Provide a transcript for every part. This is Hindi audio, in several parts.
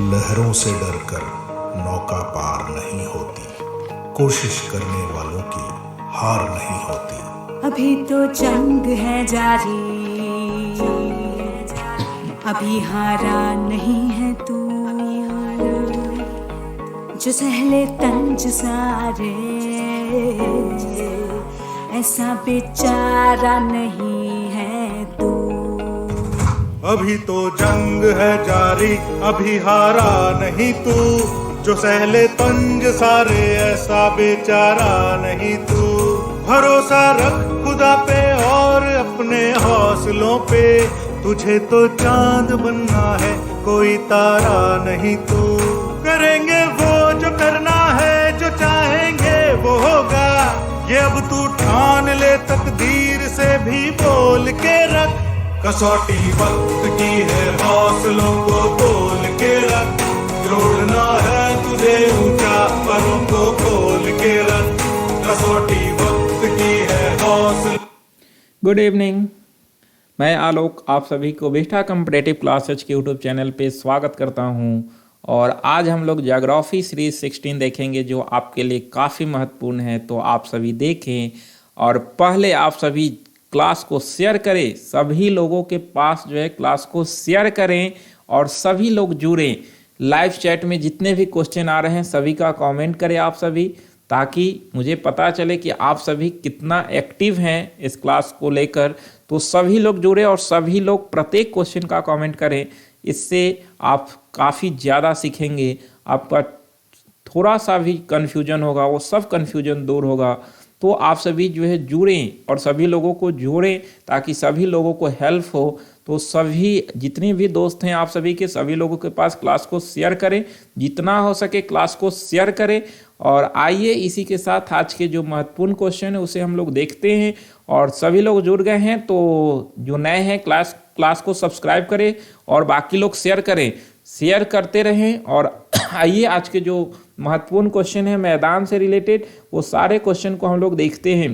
लहरों से डरकर नौका पार नहीं होती, कोशिश करने वालों की हार नहीं होती। अभी तो जंग है जारी, अभी हारा नहीं है तू, जो सहले तंज सारे ऐसा बेचारा नहीं है तू। अभी तो जंग है जारी, अभी हारा नहीं तू, जो सहले तंज सारे ऐसा बेचारा नहीं तू। भरोसा रख खुदा पे और अपने हौसलों पे, तुझे तो चांद बनना है कोई तारा नहीं तू। करेंगे वो जो करना है, जो चाहेंगे वो होगा, ये अब तू ठान ले तकदीर से भी बोल के रख। कसौटी वक्त की है हौसलों को तोल के रख, जोड़ना है तुझे ऊंचा परों को खोल के रख। कसौटी वक्त की है हौसलों। गुड इवनिंग, मैं आलोक आप सभी को विस्टा कॉम्पिटिटिव क्लासेज के यूट्यूब चैनल पे स्वागत करता हूं। और आज हम लोग ज्योग्राफी सीरीज 16 देखेंगे, जो आपके लिए काफ़ी महत्वपूर्ण है, तो आप सभी देखें। और पहले आप सभी क्लास को शेयर करें, सभी लोगों के पास जो है क्लास को शेयर करें और सभी लोग जुड़ें। लाइव चैट में जितने भी क्वेश्चन आ रहे हैं सभी का कमेंट करें आप सभी, ताकि मुझे पता चले कि आप सभी कितना एक्टिव हैं इस क्लास को लेकर। तो सभी लोग जुड़े और सभी लोग प्रत्येक क्वेश्चन का कमेंट करें, इससे आप काफ़ी ज़्यादा सीखेंगे। आपका थोड़ा सा भी कन्फ्यूजन होगा वो सब कन्फ्यूजन दूर होगा। तो आप सभी जो है जुड़ें और सभी लोगों को जोड़ें ताकि सभी लोगों को हेल्प हो। तो सभी जितने भी दोस्त हैं आप सभी के, सभी लोगों के पास क्लास को शेयर करें, जितना हो सके क्लास को शेयर करें। और आइए इसी के साथ आज के जो महत्वपूर्ण क्वेश्चन है उसे हम लोग देखते हैं। और सभी लोग जुड़ गए हैं तो जो नए हैं क्लास को सब्सक्राइब करें और बाकी लोग शेयर करें, शेयर करते रहें। और आइए आज के जो महत्वपूर्ण क्वेश्चन है मैदान से रिलेटेड, वो सारे क्वेश्चन को हम लोग देखते हैं।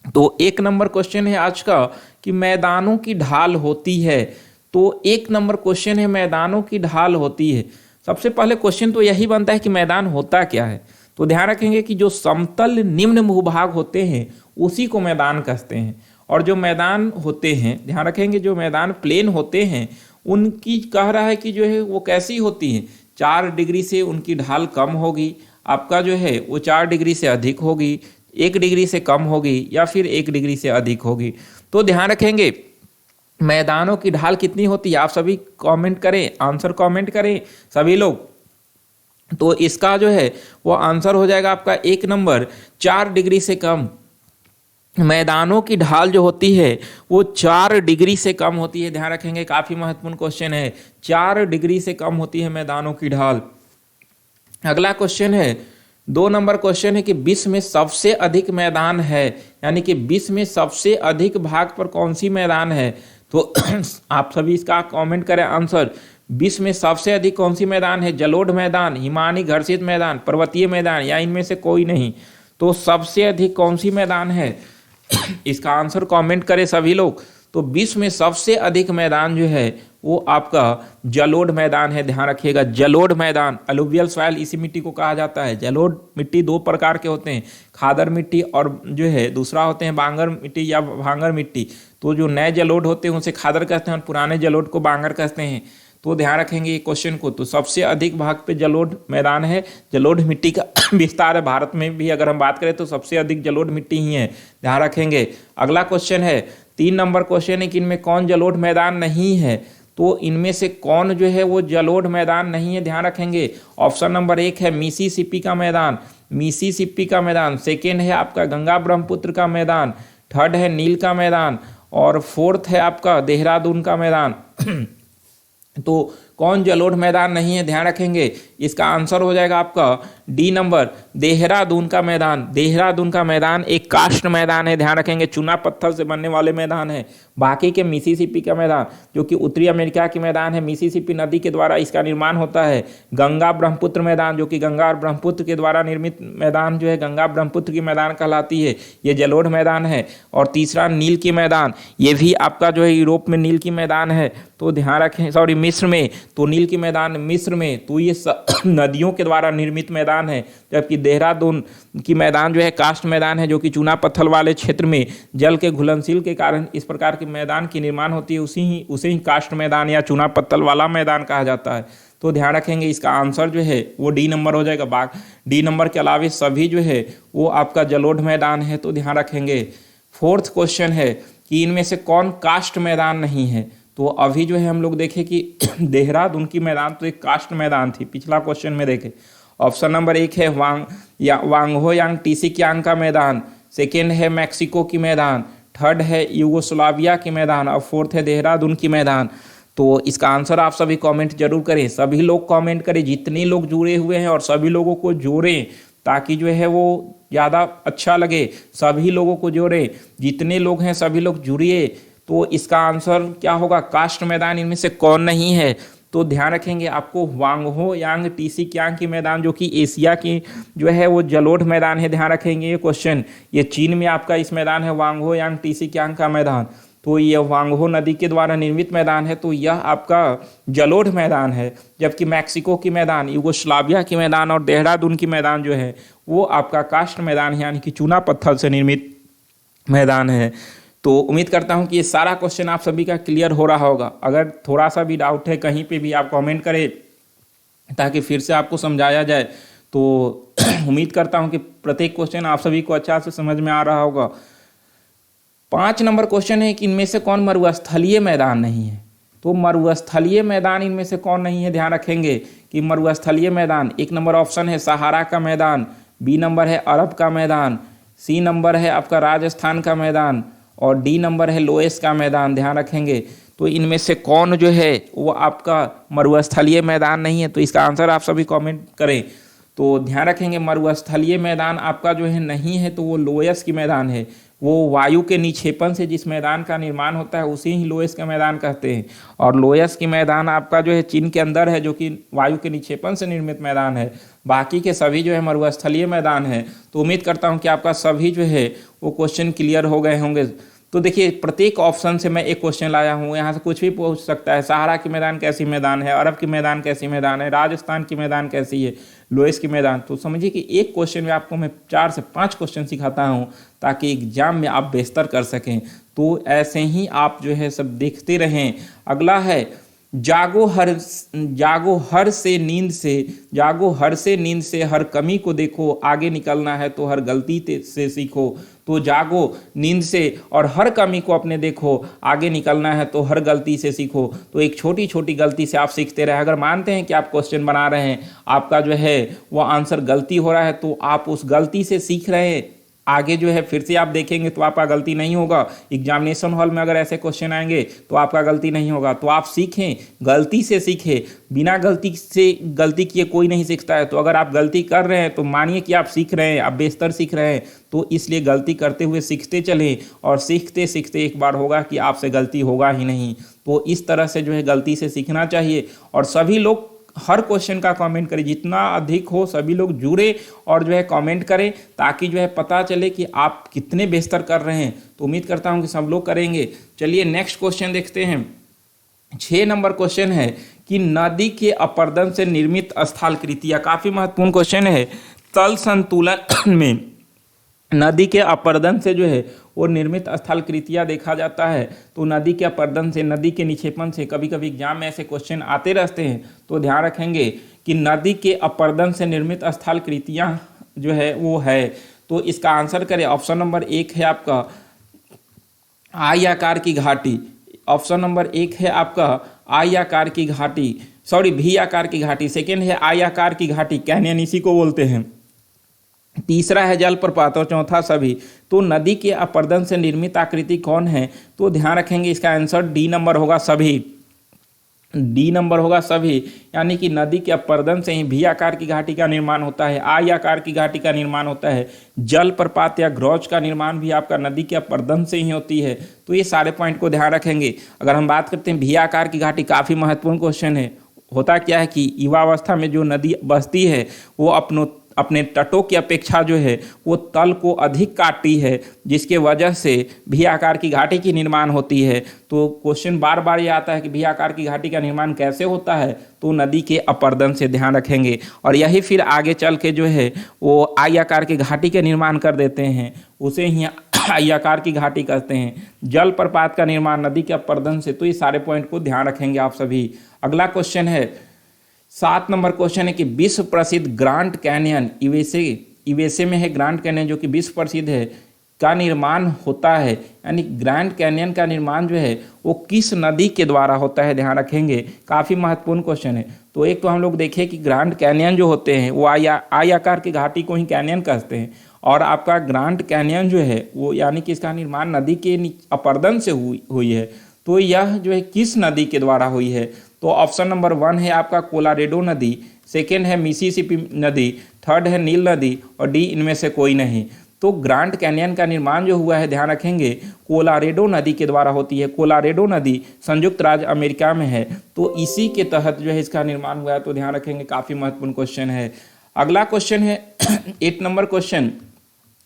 तो एक नंबर क्वेश्चन है आज का कि मैदानों की ढाल होती है। तो एक नंबर क्वेश्चन है मैदानों की ढाल होती है। सबसे पहले क्वेश्चन तो यही बनता है कि मैदान होता क्या है। तो ध्यान रखेंगे कि जो समतल निम्न भूभाग होते हैं उसी को मैदान कहते हैं। और जो मैदान होते हैं, ध्यान रखेंगे, जो मैदान प्लेन होते हैं उनकी कह रहा है कि जो है वो कैसी होती हैं, 4 डिग्री से उनकी ढाल कम होगी, आपका जो है वो 4 डिग्री से अधिक होगी, 1 डिग्री से कम होगी, या फिर 1 डिग्री से अधिक होगी। तो ध्यान रखेंगे मैदानों की ढाल कितनी होती है, आप सभी कमेंट करें, आंसर कमेंट करें सभी लोग। तो इसका जो है वो आंसर हो जाएगा आपका 1 नंबर 4 डिग्री से कम। मैदानों की ढाल जो होती है वो 4 डिग्री से कम होती है। ध्यान रखेंगे, काफी महत्वपूर्ण क्वेश्चन है, 4 डिग्री से कम होती है मैदानों की ढाल। अगला क्वेश्चन है 2 नंबर क्वेश्चन है कि विश्व में सबसे अधिक मैदान है, यानी कि विश्व में सबसे अधिक भाग पर कौन सी मैदान है। तो आप सभी इसका कमेंट करें आंसर। विश्व में सबसे अधिक कौन सी मैदान है, जलोढ़ मैदान, हिमानी घर्षित मैदान, पर्वतीय मैदान, या इनमें से कोई नहीं। तो सबसे अधिक कौन सी मैदान है, इसका आंसर कमेंट करें सभी लोग। तो विश्व में सबसे अधिक मैदान जो है वो आपका जलोढ़ मैदान है। ध्यान रखिएगा, जलोढ़ मैदान, अलुवियल सॉइल इसी मिट्टी को कहा जाता है। जलोढ़ मिट्टी 2 प्रकार के होते हैं, खादर मिट्टी और जो है दूसरा होते हैं बांगर मिट्टी या भांगर मिट्टी। तो जो नए जलोढ़ होते हैं उसे खादर कहते हैं और पुराने जलोढ़ को बांगर कहते हैं। तो ध्यान रखेंगे ये क्वेश्चन को। तो सबसे अधिक भाग पे जलोढ़ मैदान है, जलोढ़ मिट्टी का विस्तार है। भारत में भी अगर हम बात करें तो सबसे अधिक जलोढ़ मिट्टी ही है, ध्यान रखेंगे। अगला क्वेश्चन है 3 नंबर क्वेश्चन है कि इनमें कौन जलोढ़ मैदान नहीं है। तो इनमें से कौन जो है वो जलोढ़ मैदान नहीं है, ध्यान रखेंगे। ऑप्शन नंबर 1 है मिसिसिपी का मैदान, मिसिसिपी का मैदान। सेकेंड है आपका गंगा ब्रह्मपुत्र का मैदान। थर्ड है नील का मैदान। और फोर्थ है आपका देहरादून का मैदान। तो कौन जलोढ़ मैदान नहीं है, ध्यान रखेंगे। इसका आंसर हो जाएगा आपका डी नंबर, देहरादून का मैदान। देहरादून का मैदान एक काष्ठ मैदान है, ध्यान रखेंगे, चूना पत्थर से बनने वाले मैदान है। बाकी के मिसिसिपी का मैदान जो कि उत्तरी अमेरिका की मैदान है, मिसिसिपी नदी के द्वारा इसका निर्माण होता है। गंगा ब्रह्मपुत्र मैदान जो कि गंगा और ब्रह्मपुत्र के द्वारा निर्मित मैदान जो है गंगा ब्रह्मपुत्र की मैदान कहलाती है, ये जलोढ़ मैदान है। और तीसरा नील की मैदान, ये भी आपका जो है यूरोप में नील की मैदान है। तो ध्यान रखें, सॉरी मिस्र में, तो नील की मैदान मिस्र में, तो ये नदियों के द्वारा निर्मित मैदान है। जबकि देहरादून की मैदान जो है कास्ट मैदान है, जो कि चूना पत्थर वाले क्षेत्र में जल के घुलनशील के कारण इस प्रकार के मैदान की निर्माण होती है, उसे ही कास्ट मैदान या चूना पत्थर वाला मैदान कहा जाता है। तो ध्यान रखेंगे इसका आंसर जो है वो डी नंबर हो जाएगा। डी नंबर के अलावा सभी जो है वो आपका जलोढ़ मैदान है। तो ध्यान रखेंगे। फोर्थ क्वेश्चन है कि इनमें से कौन कास्ट मैदान नहीं है। तो अभी जो है हम लोग देखें कि देहरादून की मैदान तो एक कास्ट मैदान थी, पिछला क्वेश्चन में देखें। ऑप्शन नंबर 1 है वांगहोयांग टीसिक्यांग का मैदान, सेकेंड है मैक्सिको की मैदान, थर्ड है यूगोस्लाविया की मैदान और फोर्थ है देहरादून की मैदान। तो इसका आंसर आप सभी कमेंट जरूर करें, सभी लोग कमेंट करें, जितने लोग जुड़े हुए हैं और सभी लोगों को जोड़ें ताकि जो है वो ज़्यादा अच्छा लगे। सभी लोगों को जोड़ें, जितने लोग हैं सभी लोग जुड़िए। तो इसका आंसर क्या होगा, कास्ट मैदान इनमें से कौन नहीं है। तो ध्यान रखेंगे आपको वांगहोयांग टीसिक्यांग की मैदान जो कि एशिया की जो है वो जलोढ़ मैदान है। ध्यान रखेंगे ये क्वेश्चन, ये चीन में आपका इस मैदान है वांगहोयांग टीसिक्यांग का मैदान। तो यह वांगहो नदी के द्वारा निर्मित मैदान है, तो यह आपका जलोढ़ मैदान है। जबकि मैक्सिको की मैदान, यूगोस्लाविया की मैदान और देहरादून की मैदान जो है वो आपका कास्ट मैदान है, यानी कि चूना पत्थर से निर्मित मैदान है। तो उम्मीद करता हूं कि ये सारा क्वेश्चन आप सभी का क्लियर हो रहा होगा। अगर थोड़ा सा भी डाउट है कहीं पे भी आप कमेंट करें ताकि फिर से आपको समझाया जाए। तो उम्मीद करता हूं कि प्रत्येक क्वेश्चन आप सभी को अच्छा से समझ में आ रहा होगा। 5 नंबर क्वेश्चन है कि इनमें से कौन मरुस्थलीय मैदान नहीं है। तो मरुस्थलीय मैदान इनमें से कौन नहीं है। ध्यान रखेंगे कि मरुस्थलीय मैदान 1 नंबर ऑप्शन है सहारा का मैदान, बी नंबर है अरब का मैदान, सी नंबर है आपका राजस्थान का मैदान और डी नंबर है लोएस का मैदान। ध्यान रखेंगे। तो इनमें से कौन जो है वो आपका मरुस्थलीय मैदान नहीं है। तो इसका आंसर आप सभी कमेंट करें। तो ध्यान रखेंगे मरुस्थलीय मैदान आपका जो है नहीं है, तो वो लोएस की मैदान है। वो वायु के निक्षेपण से जिस मैदान का निर्माण होता है उसे ही लोएस का मैदान कहते हैं। और लोएस की मैदान आपका जो है चीन के अंदर है, जो कि वायु के निक्षेपण से निर्मित मैदान है। बाकी के सभी जो है मरुस्थलीय मैदान है। तो उम्मीद करता हूँ कि आपका सभी जो है वो क्वेश्चन क्लियर हो गए होंगे। तो देखिए प्रत्येक ऑप्शन से मैं एक क्वेश्चन लाया हूँ, यहाँ से कुछ भी पूछ सकता है। सहारा की मैदान कैसी मैदान है, अरब की मैदान कैसी मैदान है, राजस्थान की मैदान कैसी है, लोएस की मैदान। तो समझिए कि एक क्वेश्चन में आपको मैं 4 से 5 क्वेश्चन सिखाता हूँ ताकि एग्जाम में आप बेहतर कर सकें। तो ऐसे ही आप जो है सब देखते रहें। अगला है जागो हर से नींद से हर कमी को देखो, आगे निकलना है तो हर गलती से सीखो। तो जागो नींद से और हर कमी को अपने देखो, आगे निकलना है तो हर गलती से सीखो। तो एक छोटी छोटी गलती से आप सीखते रहे। अगर मानते हैं कि आप क्वेश्चन बना रहे हैं, आपका जो है वो आंसर गलती हो रहा है, तो आप उस गलती से सीख रहे हैं। आगे जो है फिर से आप देखेंगे तो आपका गलती नहीं होगा। एग्जामिनेशन हॉल में अगर ऐसे क्वेश्चन आएंगे तो आपका गलती नहीं होगा। तो आप सीखें, गलती से सीखें। बिना गलती किए कोई नहीं सीखता है। तो अगर आप गलती कर रहे हैं तो मानिए कि आप सीख रहे हैं, आप बेहतर सीख रहे हैं। तो इसलिए गलती करते हुए सीखते चलें और सीखते सीखते एक बार होगा कि आपसे गलती होगा ही नहीं। तो इस तरह से जो है गलती से सीखना चाहिए। और सभी लोग हर क्वेश्चन का कमेंट करें, जितना अधिक हो सभी लोग जुड़े और जो है कमेंट करें ताकि जो है पता चले कि आप कितने बेहतर कर रहे हैं। तो उम्मीद करता हूं कि सब लोग करेंगे। चलिए नेक्स्ट क्वेश्चन देखते हैं। 6 नंबर क्वेश्चन है कि नदी के अपर्दन से निर्मित स्थलाकृतियां, काफी महत्वपूर्ण क्वेश्चन है। तल संतुलन में नदी के अपर्दन से जो है वो निर्मित स्थलाकृतियां देखा जाता है। तो नदी के अपर्दन से, नदी के निक्षेपण से कभी कभी एग्जाम में ऐसे क्वेश्चन आते रहते हैं। तो ध्यान रखेंगे कि नदी के अपर्दन से निर्मित स्थलाकृतियां जो है वो है। तो इसका आंसर करें। ऑप्शन नंबर 1 है आपका आई आकार की घाटी। ऑप्शन नंबर 1 है आपका आई आकार की घाटी, भी आकार की घाटी। सेकेंड है आई आकार की घाटी, कैनियन इसी को बोलते हैं। तीसरा है जलप्रपात और चौथा सभी। तो नदी के अपर्दन से निर्मित आकृति कौन है। तो ध्यान रखेंगे इसका आंसर डी नंबर होगा, सभी। डी नंबर होगा सभी, यानी कि नदी के अपर्दन से ही भी आकार की घाटी का निर्माण होता है, आई आकार की घाटी का निर्माण होता है। जलप्रपात या ग्रॉच का निर्माण भी आपका नदी के अपर्दन से ही होती है। तो ये सारे पॉइंट को ध्यान रखेंगे। अगर हम बात करते हैं भी आकार की घाटी, काफ़ी महत्वपूर्ण क्वेश्चन है। होता क्या है कि युवावस्था में जो नदी बसती है वो अपने तटों की अपेक्षा जो है वो तल को अधिक काटती है, जिसके वजह से वी आकार की घाटी की निर्माण होती है। तो क्वेश्चन बार बार ये आता है कि वी आकार की घाटी का निर्माण कैसे होता है, तो नदी के अपर्दन से ध्यान रखेंगे। और यही फिर आगे चल के जो है वो आई आकार की घाटी के निर्माण कर देते हैं, उसे ही आई आकार की घाटी कहते हैं। जल प्रपात का निर्माण नदी के अपर्दन से। तो ये सारे पॉइंट को ध्यान रखेंगे आप सभी। अगला क्वेश्चन है 7 नंबर क्वेश्चन है कि विश्व प्रसिद्ध ग्रांड कैनियन यूएसए में है ग्रांड कैनियन जो कि विश्व प्रसिद्ध है का निर्माण होता है, यानी ग्रैंड कैनियन का निर्माण जो है वो किस नदी के द्वारा होता है, ध्यान रखेंगे। काफ़ी महत्वपूर्ण क्वेश्चन है। तो एक तो हम लोग देखें कि ग्रैंड कैनियन जो होते हैं वो आई आकार की घाटी को ही कैनियन कहते हैं, और आपका ग्रैंड कैनियन जो है वो यानी कि इसका निर्माण नदी के अपर्दन से हुई है। तो यह जो है किस नदी के द्वारा हुई है, तो ऑप्शन नंबर 1 है आपका कोलोराडो नदी, सेकेंड है मिसिसिपी नदी, थर्ड है नील नदी, और डी इनमें से कोई नहीं। तो ग्रैंड कैनियन का निर्माण जो हुआ है, ध्यान रखेंगे, कोलोराडो नदी के द्वारा होती है। कोलोराडो नदी संयुक्त राज्य अमेरिका में है, तो इसी के तहत जो है इसका निर्माण हुआ है। तो ध्यान रखेंगे, काफ़ी महत्वपूर्ण क्वेश्चन है। अगला क्वेश्चन है 8 नंबर क्वेश्चन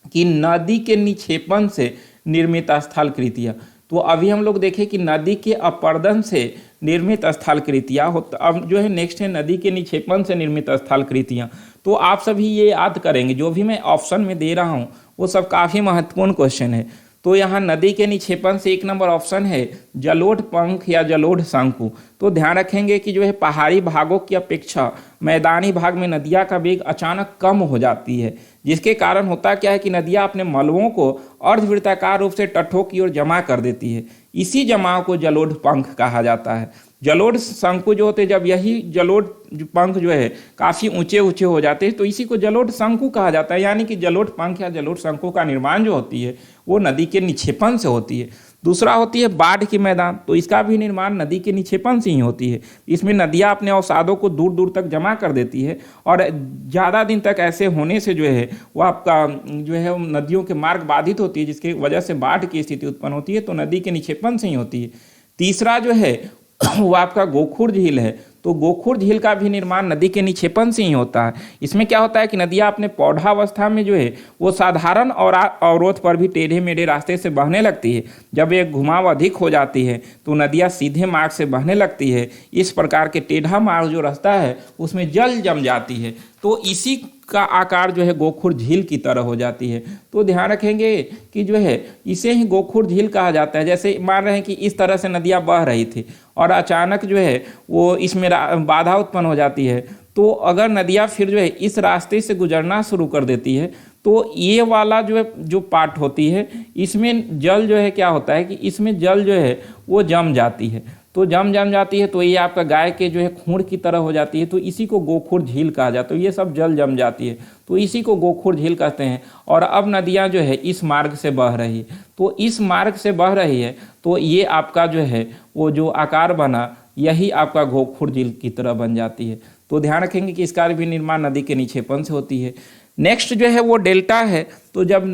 कि नदी के निक्षेपण से निर्मित स्थलकृतियाँ। तो अभी हम लोग देखें कि नदी के अपर्दन से निर्मित स्थलकृतियाँ होता, अब जो है नेक्स्ट है नदी के निक्षेपण से निर्मित स्थलकृतियाँ। तो आप सभी ये याद करेंगे, जो भी मैं ऑप्शन में दे रहा हूँ वो सब काफ़ी महत्वपूर्ण क्वेश्चन है। तो यहाँ नदी के निक्षेपण से 1 नंबर ऑप्शन है जलोढ़ पंख या जलोढ़ शंकु। तो ध्यान रखेंगे कि जो है पहाड़ी भागों की अपेक्षा मैदानी भाग में नदियाँ का वेग अचानक कम हो जाती है, जिसके कारण होता क्या है कि नदियाँ अपने मलबों को अर्धवृत्ताकार रूप से तटों की ओर जमा कर देती है। इसी जमाव को जलोढ़ पंख कहा जाता है। जलोढ़ शंकु जो होते हैं, जब यही जलोढ़ पंख जो है काफ़ी ऊंचे ऊंचे हो जाते हैं, तो इसी को जलोढ़ शंकु कहा जाता है। यानी कि जलोढ़ पंख या जलोढ़ शंकु का निर्माण जो होती है वो नदी के निक्षेपण से होती है। दूसरा होती है बाढ़ की मैदान, तो इसका भी निर्माण नदी के निक्षेपण से ही होती है। इसमें नदियाँ अपने अवसादों को दूर दूर तक जमा कर देती है, और ज़्यादा दिन तक ऐसे होने से जो है वो आपका जो है नदियों के मार्ग बाधित होती है, जिसकी वजह से बाढ़ की स्थिति उत्पन्न होती है। तो नदी के निक्षेपण से ही होती है। तीसरा जो है वो आपका गोखुर झील है। तो गोखुर झील का भी निर्माण नदी के निक्षेपण से ही होता है। इसमें क्या होता है कि नदियाँ अपने पौधावस्था में जो है वो साधारण और अवरोध पर भी टेढ़े मेढ़े रास्ते से बहने लगती है। जब एक घुमाव अधिक हो जाती है तो नदियाँ सीधे मार्ग से बहने लगती है। इस प्रकार के टेढ़ा मार्ग जो रास्ता है उसमें जल जम जाती है, तो इसी का आकार जो है गोखुर झील की तरह हो जाती है। तो ध्यान रखेंगे कि जो है इसे ही गोखुर झील कहा जाता है। जैसे मान रहे हैं कि इस तरह से नदियाँ बह रही थी और अचानक जो है वो इसमें बाधा उत्पन्न हो जाती है, तो अगर नदियाँ फिर जो है इस रास्ते से गुजरना शुरू कर देती है, तो ये वाला जो है जो पार्ट होती है इसमें जल जो है क्या होता है कि इसमें जल जो है वो जम जाती है। तो जम जाती है तो ये आपका गाय के जो है खूंट की तरह हो जाती है, तो इसी को गोखुर झील कहा जाता है। तो ये सब जल जम जाती है, तो इसी को गोखुर झील कहते हैं। और अब नदियाँ जो है इस मार्ग से बह रही है, तो इस मार्ग से बह रही है तो ये आपका जो है वो जो आकार बना यही आपका गोखुर झील की तरह बन जाती है। तो ध्यान रखेंगे कि इसका भी निर्माण नदी के निक्षेपण से होती है। नेक्स्ट जो है वो डेल्टा है। तो जब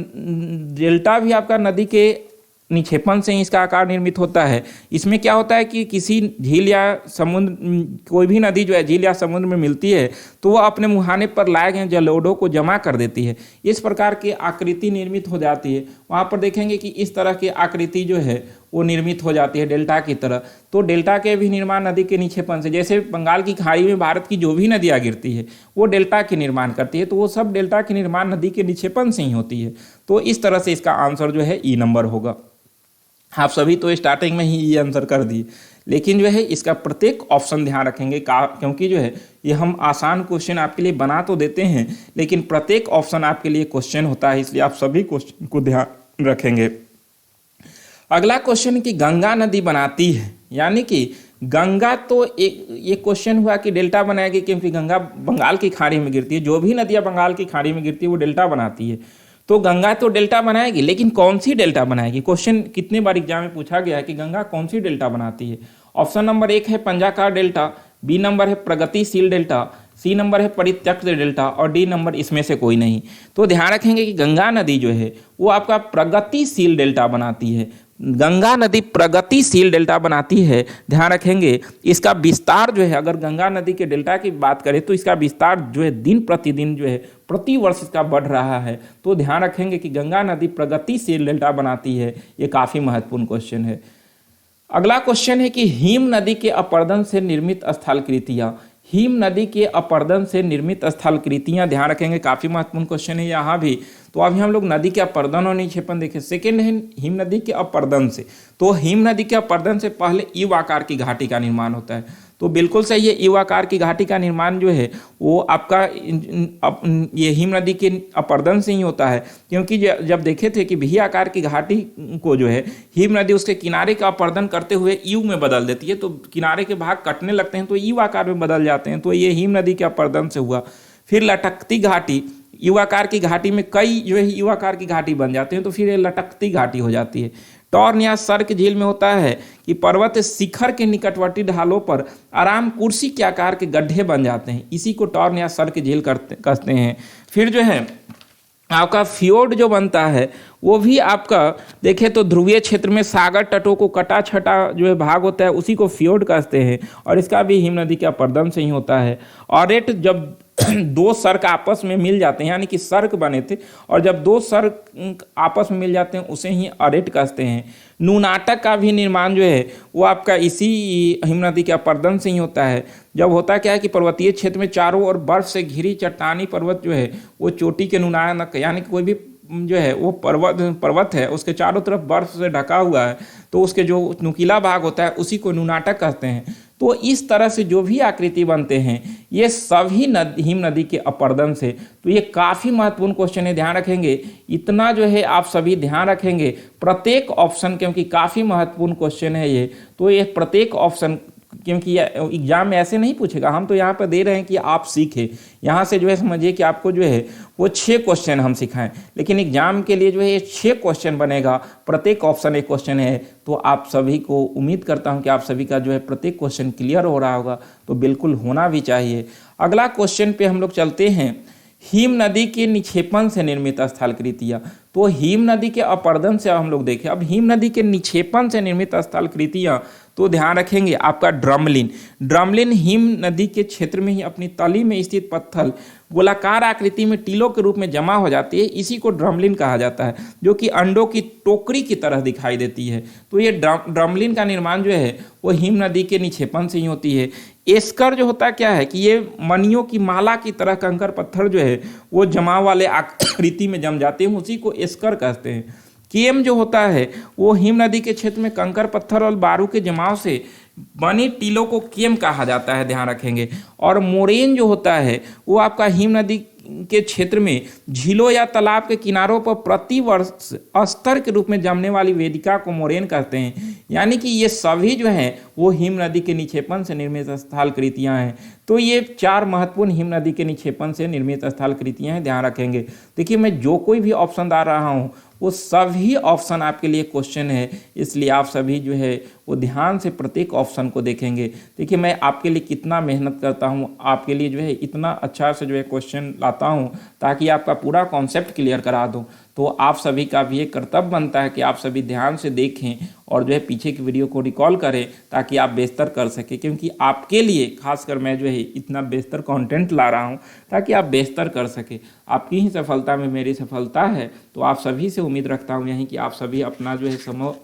डेल्टा भी आपका नदी के निक्षेपण से ही इसका आकार निर्मित होता है। इसमें क्या होता है कि किसी झील या समुद्र, कोई भी नदी जो है झील या समुद्र में मिलती है तो वह अपने मुहाने पर लाए गए जलोढ़ों को जमा कर देती है। इस प्रकार की आकृति निर्मित हो जाती है। वहाँ पर देखेंगे कि इस तरह की आकृति जो है वो निर्मित हो जाती है डेल्टा की तरह। तो डेल्टा के भी निर्माण नदी के निक्षेपण से, जैसे बंगाल की खाड़ी में भारत की जो भी नदियाँ गिरती है वो डेल्टा के निर्माण करती है, तो वो सब डेल्टा के निर्माण नदी के निक्षेपण से ही होती है। तो इस तरह से इसका आंसर जो है ई नंबर होगा। आप सभी तो स्टार्टिंग में ही ये आंसर कर दिए, लेकिन जो है इसका प्रत्येक ऑप्शन ध्यान रखेंगे क्योंकि जो है ये हम आसान क्वेश्चन आपके लिए बना तो देते हैं, लेकिन प्रत्येक ऑप्शन आपके लिए क्वेश्चन होता है, इसलिए आप सभी क्वेश्चन को ध्यान रखेंगे। अगला क्वेश्चन कि गंगा नदी बनाती है, यानी कि गंगा, तो ये क्वेश्चन हुआ कि डेल्टा बनाएगी क्योंकि गंगा बंगाल की खाड़ी में गिरती है। जो भी नदियाँ बंगाल की खाड़ी में गिरती है वो डेल्टा बनाती है। तो गंगा तो डेल्टा बनाएगी, लेकिन कौन सी डेल्टा बनाएगी? क्वेश्चन कितने बार एग्जाम में पूछा गया है कि गंगा कौन सी डेल्टा बनाती है। ऑप्शन नंबर 1 है पंजाकार डेल्टा, बी नंबर है प्रगतिशील डेल्टा, सी नंबर है परित्यक्त डेल्टा, और डी नंबर इसमें से कोई नहीं। तो ध्यान रखेंगे कि गंगा नदी जो है वो आपका प्रगतिशील डेल्टा बनाती है। गंगा नदी प्रगतिशील डेल्टा बनाती है, ध्यान रखेंगे। इसका विस्तार जो है, अगर गंगा नदी के डेल्टा की बात करें तो इसका विस्तार जो है दिन प्रतिदिन जो है प्रति वर्ष इसका बढ़ रहा है। तो ध्यान रखेंगे कि गंगा नदी प्रगतिशील डेल्टा बनाती है। ये काफ़ी महत्वपूर्ण क्वेश्चन है। अगला क्वेश्चन है कि हिम नदी के अपरदन से निर्मित स्थलाकृतियाँ, हिम नदी के अपरदन से निर्मित स्थलाकृतियाँ, ध्यान रखेंगे काफ़ी महत्वपूर्ण क्वेश्चन है यहाँ भी। तो अभी हम लोग नदी के अपरदन और निक्षेपण देखें। सेकेंड है हिम नदी के अपरदन से, तो हिम नदी के अपरदन से पहले यू आकार की घाटी का निर्माण होता है। तो बिल्कुल सही है, यू आकार की घाटी का निर्माण जो है वो आपका ये हिम नदी के अपरदन से ही होता है, क्योंकि जब देखे थे कि वी आकार की घाटी को जो है हिम नदी उसके किनारे का अपरदन करते हुए यू में बदल देती है, तो किनारे के भाग कटने लगते हैं तो यू आकार में बदल जाते हैं। तो ये हिम नदी के अपरदन से हुआ। फिर लटकती घाटी, यू आकार की घाटी में कई जो है यू आकार की घाटी बन जाते हैं, तो फिर ये लटकती घाटी हो जाती है। टॉर्न या सर्क झील में होता है कि पर्वत शिखर के निकटवर्ती ढालों पर आराम कुर्सी के आकार के गड्ढे बन जाते हैं, इसी को टॉर्न या सर्क झील कहते हैं। फिर जो है आपका फ्योर्ड जो बनता है वो भी आपका देखें तो ध्रुवीय क्षेत्र में सागर तटों को कटा छटा जो है भाग होता है, उसी को फ्योर्ड कहते हैं, और इसका भी हिम नदी के अपरदन से ही होता है। ऑरेट, जब दो सर्क आपस में मिल जाते हैं, यानी कि सर्क बने थे और जब दो सर्क आपस में मिल जाते हैं उसे ही ऑरेट कहते हैं। नूनाटक का भी निर्माण जो है वो आपका इसी हिम नदी के अपरदन से ही होता है। जब होता क्या है कि पर्वतीय क्षेत्र में चारों ओर बर्फ से घिरी चट्टानी पर्वत जो है वो चोटी के नुनाटक, यानी कि कोई भी जो है वो पर्वत है उसके चारों तरफ बर्फ से ढका हुआ है, तो उसके जो नुकीला भाग होता है उसी को नूनाटक कहते हैं। तो इस तरह से जो भी आकृति बनते हैं ये सभी हिम नदी के अपरदन से। तो ये काफ़ी महत्वपूर्ण क्वेश्चन है, ध्यान रखेंगे। इतना जो है आप सभी ध्यान रखेंगे प्रत्येक ऑप्शन, क्योंकि काफ़ी महत्वपूर्ण क्वेश्चन है ये। तो ये प्रत्येक ऑप्शन, क्योंकि एग्जाम में ऐसे नहीं पूछेगा, हम तो यहाँ पर दे रहे हैं कि आप सीखें। यहाँ से जो है समझिए कि आपको जो है वो 6 क्वेश्चन हम सिखाएं, लेकिन एग्जाम के लिए जो है ये 6 क्वेश्चन बनेगा, प्रत्येक ऑप्शन एक क्वेश्चन है। तो आप सभी को उम्मीद करता हूँ कि आप सभी का जो है प्रत्येक क्वेश्चन क्लियर हो रहा होगा, तो बिल्कुल होना भी चाहिए। अगला क्वेश्चन पे हम लोग चलते हैं, हिम नदी के निक्षेपण से निर्मित स्थलाकृतियाँ। तो हिम नदी के अपरदन से हम लोग देखें। अब हिम नदी के निक्षेपण से निर्मित स्थलाकृतियाँ, तो ध्यान रखेंगे आपका ड्रमलिन। ड्रमलिन हिम नदी के क्षेत्र में ही अपनी तली में स्थित पत्थर गोलाकार आकृति में टीलों के रूप में जमा हो जाती है, इसी को ड्रमलिन कहा जाता है, जो कि अंडों की टोकरी की तरह दिखाई देती है। तो ये ड्रमलिन का निर्माण जो है वो हिम नदी के निक्षेपण से ही होती है। एस्कर जो होता क्या है कि ये मणियों की माला की तरह कंकर पत्थर जो है वो जमाव वाले आकृति में जम जाते हैं, उसी को एस्कर कहते हैं। केम जो होता है वो हिम नदी के क्षेत्र में कंकर पत्थर और बारू के जमाव से बनी टीलों को केम कहा जाता है, ध्यान रखेंगे। और मोरेन जो होता है वो आपका हिम नदी के क्षेत्र में झीलों या तालाब के किनारों पर प्रतिवर्ष स्तर के रूप में जमने वाली वेदिका को मोरेन कहते हैं। यानी कि ये सभी जो हैं वो हिम नदी के निक्षेपण से निर्मित स्थलाकृतियाँ हैं। तो ये 4 महत्वपूर्ण हिम नदी के निक्षेपण से निर्मित स्थलाकृतियाँ हैं, ध्यान रखेंगे। देखिए मैं जो कोई भी ऑप्शन डाल रहा हूँ वो सभी ऑप्शन आपके लिए क्वेश्चन है, इसलिए आप सभी जो है वो ध्यान से प्रत्येक ऑप्शन को देखेंगे। देखिए मैं आपके लिए कितना मेहनत करता हूँ, आपके लिए जो है इतना अच्छा से जो है क्वेश्चन लाता हूँ ताकि आपका पूरा कॉन्सेप्ट क्लियर करा दूँ। तो आप सभी का भी एक कर्तव्य बनता है कि आप सभी ध्यान से देखें और जो है पीछे की वीडियो को रिकॉल करें ताकि आप बेहतर कर सकें, क्योंकि आपके लिए खासकर मैं जो है इतना बेहतर कंटेंट ला रहा हूं ताकि आप बेहतर कर सकें। आपकी ही सफलता में मेरी सफलता है। तो आप सभी से उम्मीद रखता हूं यही कि आप सभी अपना जो है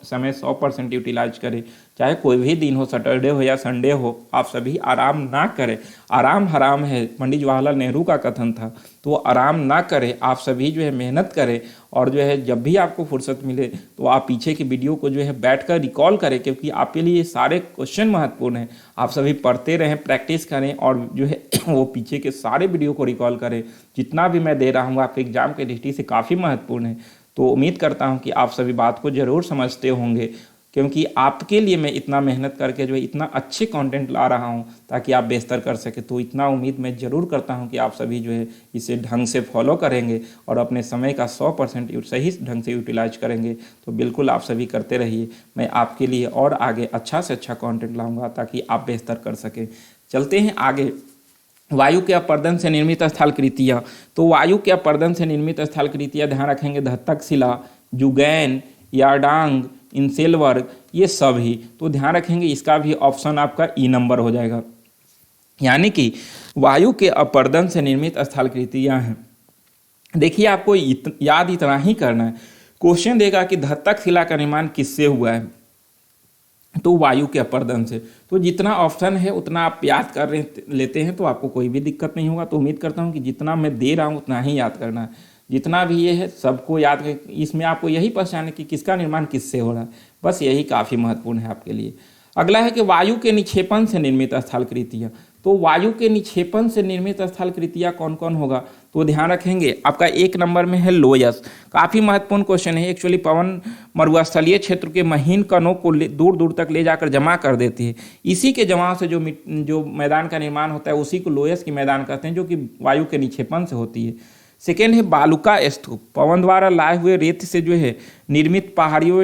समय 100% यूटिलाइज करें, चाहे कोई भी दिन हो, सैटरडे हो या संडे हो, आप सभी आराम ना करें। आराम हराम है, पंडित जवाहरलाल नेहरू का कथन था। तो आराम ना करें, आप सभी जो है मेहनत करें और जो है जब भी आपको फुर्सत मिले तो आप पीछे की वीडियो को जो है बैठकर रिकॉल करें, क्योंकि आपके लिए ये सारे क्वेश्चन महत्वपूर्ण हैं। आप सभी पढ़ते रहें, प्रैक्टिस करें और जो है वो पीछे के सारे वीडियो को रिकॉल करें। जितना भी मैं दे रहा हूँ आपके एग्जाम के दृष्टि से काफ़ी महत्वपूर्ण है। तो उम्मीद करता हूँ कि आप सभी बात को ज़रूर समझते होंगे, क्योंकि आपके लिए मैं इतना मेहनत करके जो है इतना अच्छे कंटेंट ला रहा हूं ताकि आप बेहतर कर सके। तो इतना उम्मीद मैं ज़रूर करता हूं कि आप सभी जो है इसे ढंग से फॉलो करेंगे और अपने समय का 100% सही ढंग से यूटिलाइज करेंगे। तो बिल्कुल आप सभी करते रहिए, मैं आपके लिए और आगे अच्छा से अच्छा कंटेंट लाऊंगा ताकि आप बेहतर कर सकें। चलते हैं आगे। वायु के अपरदन से निर्मित स्थलाकृतियाँ। तो वायु के अपरदन से निर्मित स्थलाकृतियाँ ध्यान रखेंगे, धत्तक शिला, जुगैन, यारडांग, इन सेल वर्ग, ये सब ही। तो ध्यान रखेंगे इसका भी ऑप्शन आपका ई नंबर हो जाएगा। यानी कि वायु के अपरदन से निर्मित स्थलाकृतियाँ हैं। देखिए आपको याद इतना ही करना है, क्वेश्चन देगा कि धत्तक शिला का निर्माण किससे हुआ है, तो वायु के अपरदन से। तो जितना ऑप्शन है उतना आप याद कर लेते हैं तो आपको कोई भी दिक्कत नहीं होगा। तो उम्मीद करता हूँ कि जितना मैं दे रहा हूँ उतना ही याद करना है, जितना भी ये है सबको याद कर। इसमें आपको यही पहचान है कि किसका निर्माण किससे हो रहा है, बस यही काफ़ी महत्वपूर्ण है आपके लिए। अगला है कि वायु के निक्षेपण से निर्मित स्थलाकृतियाँ। तो वायु के निक्षेपण से निर्मित स्थलाकृतियाँ कौन कौन होगा, तो ध्यान रखेंगे आपका एक नंबर में है लोयस। काफ़ी महत्वपूर्ण क्वेश्चन है। एक्चुअली पवन मरुस्थलीय क्षेत्र के महीन कणों को दूर दूर तक ले जाकर जमा कर देती है। इसी के जमाव से जो मैदान का निर्माण होता है उसी को लोयस की मैदान कहते हैं, जो कि वायु के निक्षेपण से होती है। सेकेंड है बालुका स्तूप। पवन द्वारा लाए हुए रेत से जो है निर्मित पहाड़ियों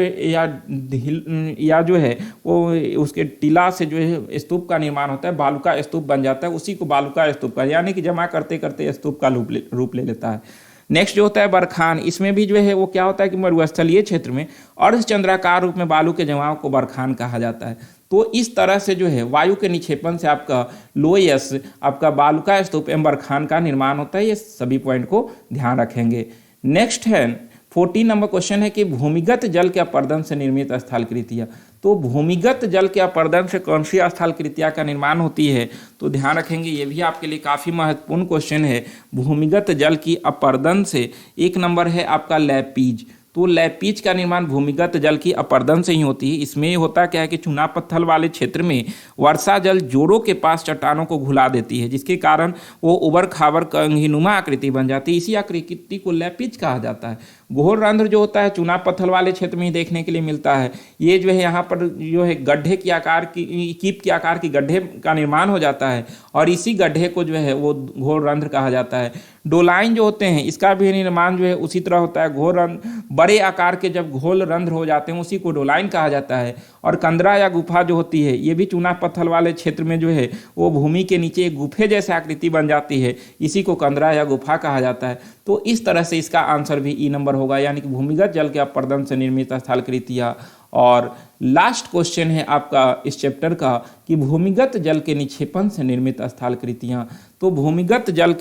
या जो है वो उसके टीला से जो है स्तूप का निर्माण होता है, बालुका स्तूप बन जाता है, उसी को बालुका स्तूप का, यानी कि जमा करते करते स्तूप का रूप ले लेता है। नेक्स्ट जो होता है बरखान। इसमें भी जो है वो क्या होता है कि मरुस्थलीय क्षेत्र में अर्धचंद्राकार रूप में बालू के जमाव को बरखान कहा जाता है। तो इस तरह से जो है वायु के निक्षेपण से आपका लोयस, आपका बालुका स्तूप एवं बरखान का निर्माण होता है। ये सभी पॉइंट को ध्यान रखेंगे। नेक्स्ट है 14 नंबर क्वेश्चन है कि भूमिगत जल के अपरदन से निर्मित स्थलाकृतियाँ। तो भूमिगत जल के अपरदन से कौन सी स्थलाकृतियाँ का निर्माण होती है, तो ध्यान रखेंगे ये भी आपके लिए काफ़ी महत्वपूर्ण क्वेश्चन है। भूमिगत जल की अपरदन से एक नंबर है आपका लैपीज। तो लैपीज का निर्माण भूमिगत जल की अपरदन से ही होती है। इसमें होता क्या है कि चुना पत्थर वाले क्षेत्र में वर्षा जल जोड़ों के पास चट्टानों को घुला देती है, जिसके कारण वो उबड़ खाबड़ कंघीनुमा आकृति बन जाती है। इसी आकृति को लैपीज कहा जाता है। घोर रंध्र जो होता है चुना पत्थर वाले क्षेत्र में ही देखने के लिए मिलता है। ये जो है यहाँ पर जो है गड्ढे की आकार की कीप के आकार की गड्ढे का निर्माण हो जाता है और इसी गड्ढे को जो है वो घोर रंध्र कहा जाता है। डोलाइन जो होते हैं इसका भी निर्माण जो है उसी तरह होता है। घोर रंध्र बड़े आकार के जब घोल रंध्र हो जाते हैं उसी को डोलाइन कहा जाता है। और कंदरा या गुफा जो होती है ये भी चुना पत्थर वाले क्षेत्र में जो है वो भूमि के नीचे एक गुफे जैसे आकृति बन जाती है, इसी को कंदरा या गुफा कहा जाता है। तो इस तरह से इसका आंसर भी ई नंबर होगा, यानी कि भूमिगत जल के अपरदन से निर्मित स्थलाकृतियाँ। और लास्ट क्वेश्चन है आपका इस चैप्टर का कि भूमिगत जल के निक्षेपण से निर्मित स्थलाकृतियाँ। तो भूमिगत जल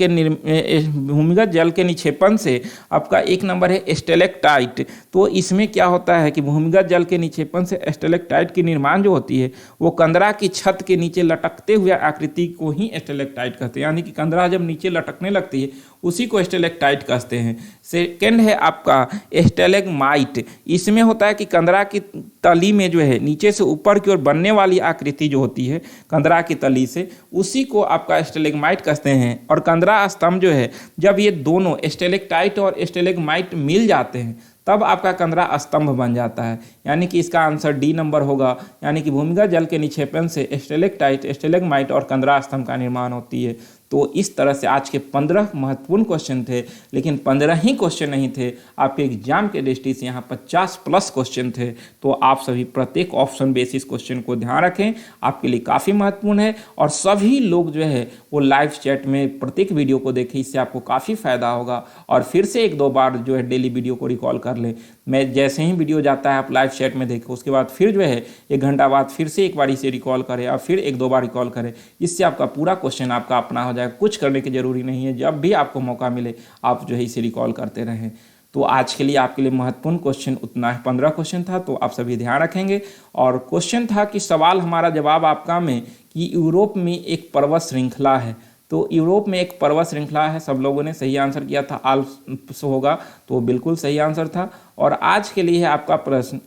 के निक्षेपण से आपका एक नंबर है स्टेलेक्टाइट। तो इसमें क्या होता है कि भूमिगत जल के निक्षेपण से स्टेलेक्टाइट की निर्माण जो होती है वो कंदरा की छत के नीचे लटकते हुए आकृति को ही स्टेलेक्टाइट कहते हैं, यानी कि कंदरा जब नीचे लटकने लगती है उसी को स्टेलेक्टाइट कहते हैं। सेकेंड है आपका स्टेलेग्माइट। इसमें होता है कि कंदरा की तली में जो है नीचे से ऊपर की ओर बनने वाली आकृति जो होती है कंदरा की तली से, उसी को आपका स्टेलेग्माइट कहते हैं। और कंदरा स्तंभ जो है जब ये दोनों स्टेलेक्टाइट और स्टेलेग्माइट मिल जाते हैं तब आपका कंदरा स्तंभ बन जाता है, यानी कि इसका आंसर डी नंबर होगा। यानी कि भूमिगत जल के निक्षेपण से स्टेलेक्टाइट, स्टेलेग्माइट और कंदरा स्तंभ का निर्माण होती है। तो इस तरह से आज के 15 महत्वपूर्ण क्वेश्चन थे, लेकिन 15 ही क्वेश्चन नहीं थे, आपके एग्जाम के दृष्टि से यहाँ 50+ क्वेश्चन थे। तो आप सभी प्रत्येक ऑप्शन बेसिस क्वेश्चन को ध्यान रखें, आपके लिए काफ़ी महत्वपूर्ण है। और सभी लोग जो है वो लाइव चैट में प्रत्येक वीडियो को देखें, इससे आपको काफ़ी फायदा होगा। और फिर से 1-2 बार जो है डेली वीडियो को रिकॉल कर लें। मैं जैसे ही वीडियो जाता है आप लाइव चैट में देखें, उसके बाद फिर जो है 1 घंटा बाद फिर से एक बार इसे रिकॉल करें और फिर 1-2 बार रिकॉल करें। इससे आपका पूरा क्वेश्चन आपका अपना हो जाएगा, कुछ करने की जरूरी नहीं है। जब भी आपको मौका मिले आप जो है इसे रिकॉल करते रहें। तो आज के लिए आपके लिए महत्वपूर्ण क्वेश्चन उतना है, 15 क्वेश्चन था, तो आप सभी ध्यान रखेंगे। और क्वेश्चन था कि सवाल हमारा जवाब आपका में कि यूरोप में एक पर्वत श्रृंखला है। तो यूरोप में एक पर्वत श्रृंखला है, सब लोगों ने सही आंसर किया था, आल्प्स होगा, तो बिल्कुल सही आंसर था। और आज के लिए है आपका प्रश्न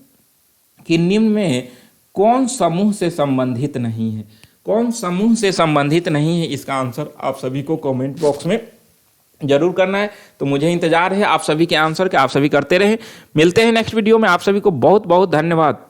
कि निम्न में कौन समूह से संबंधित नहीं है। कौन समूह से संबंधित नहीं है, इसका आंसर आप सभी को कमेंट बॉक्स में जरूर करना है। तो मुझे इंतजार है आप सभी के आंसर के, आप सभी करते रहें। मिलते हैं नेक्स्ट वीडियो में, आप सभी को बहुत बहुत धन्यवाद।